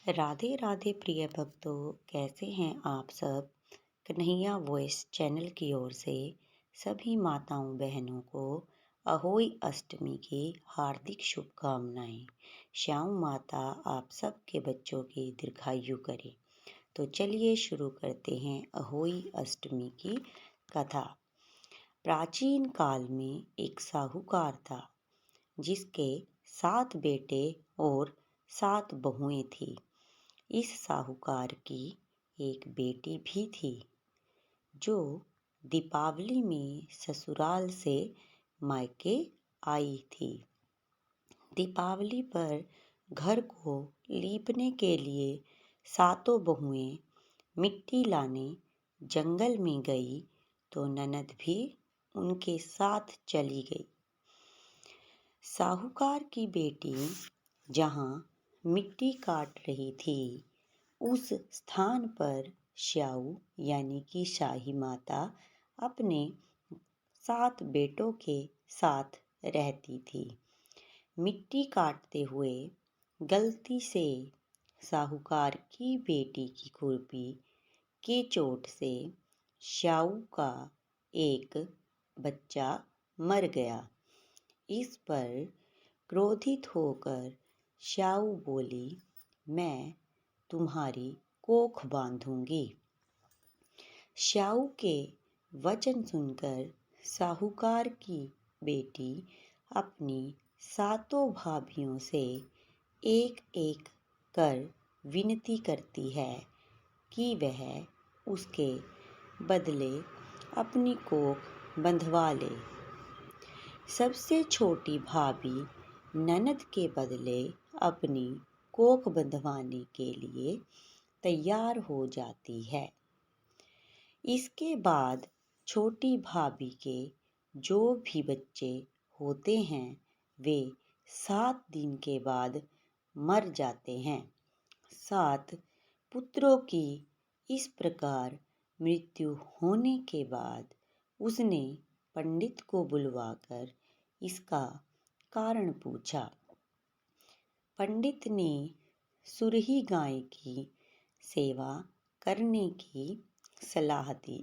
राधे राधे प्रिय भक्तों, कैसे हैं आप सब। कन्हैया वॉइस चैनल की ओर से सभी माताओं बहनों को अहोई अष्टमी की हार्दिक शुभकामनाएं। श्याम माता आप सब के बच्चों की दीर्घायु करे। तो चलिए शुरू करते हैं अहोई अष्टमी की कथा। प्राचीन काल में एक साहूकार था जिसके 7 बेटे और 7 बहुएं थी। इस साहूकार की एक बेटी भी थी जो दीपावली में ससुराल से मायके आई थी। दीपावली पर घर को लीपने के लिए सातों बहुएं मिट्टी लाने जंगल में गई तो ननद भी उनके साथ चली गई। साहूकार की बेटी जहाँ मिट्टी काट रही थी उस स्थान पर श्याऊ यानी कि शाही माता अपने 7 बेटों के साथ रहती थी। मिट्टी काटते हुए गलती से साहूकार की बेटी की खुरपी के चोट से श्याऊ का एक बच्चा मर गया। इस पर क्रोधित होकर श्याऊ बोली, मैं तुम्हारी कोख बांधूंगी। श्याऊ के वचन सुनकर साहूकार की बेटी अपनी सातों भाभियों से एक एक कर विनती करती है कि वह उसके बदले अपनी कोख बंधवा ले। सबसे छोटी भाभी ननद के बदले अपनी कोख बंधवाने के लिए तैयार हो जाती है। इसके बाद छोटी भाभी के जो भी बच्चे होते हैं वे 7 दिन के बाद मर जाते हैं। 7 पुत्रों की इस प्रकार मृत्यु होने के बाद उसने पंडित को बुलवाकर इसका कारण पूछा। पंडित ने सुरही गाय की सेवा करने की सलाह दी।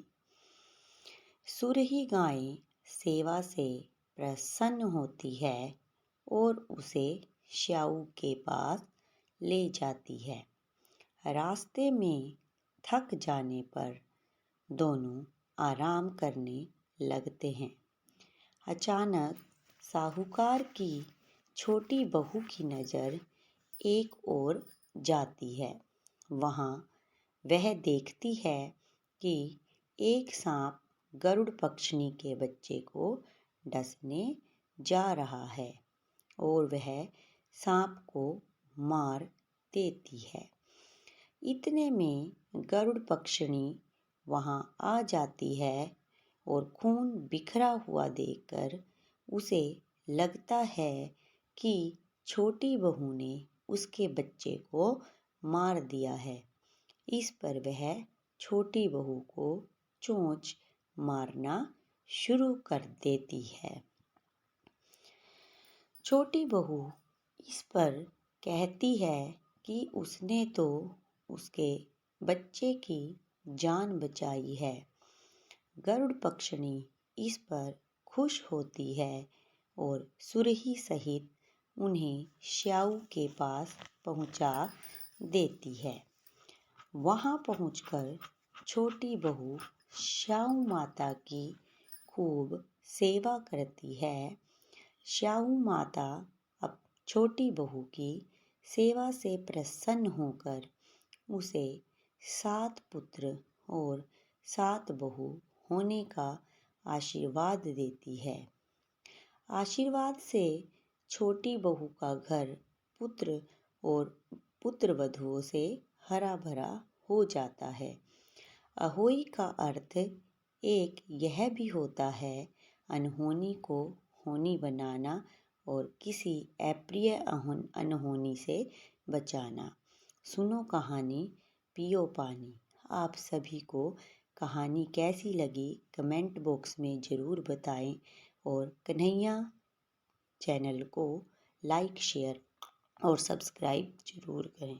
सुरही गाय सेवा से प्रसन्न होती है और उसे श्याऊ के पास ले जाती है। रास्ते में थक जाने पर दोनों आराम करने लगते हैं। अचानक साहूकार की छोटी बहू की नज़र एक ओर जाती है। वहाँ वह देखती है कि एक सांप गरुड़ पक्षनी के बच्चे को डसने जा रहा है और वह सांप को मार देती है। इतने में गरुड़ पक्षनी वहाँ आ जाती है और खून बिखरा हुआ देखकर उसे लगता है कि छोटी बहू ने उसके बच्चे को मार दिया है। इस पर वह छोटी बहू को चोंच मारना शुरू कर देती है। छोटी बहू इस पर कहती है कि उसने तो उसके बच्चे की जान बचाई है। गरुड़ पक्षनी इस पर खुश होती है और सुरही सहित उन्हें श्याऊ के पास पहुंचा देती है। वहां पहुंचकर छोटी बहू श्याऊ माता की खूब सेवा करती है। श्याऊ माता अब छोटी बहू की सेवा से प्रसन्न होकर उसे 7 पुत्र और 7 बहू होने का आशीर्वाद देती है। आशीर्वाद से छोटी बहू का घर पुत्र और पुत्र वधुओं से हरा भरा हो जाता है। अहोई का अर्थ एक यह भी होता है अनहोनी को होनी बनाना और किसी अप्रिय अनहोनी से बचाना। सुनो कहानी, पियो पानी। आप सभी को कहानी कैसी लगी कमेंट बॉक्स में ज़रूर बताएं और कन्हैया चैनल को लाइक शेयर और सब्सक्राइब ज़रूर करें।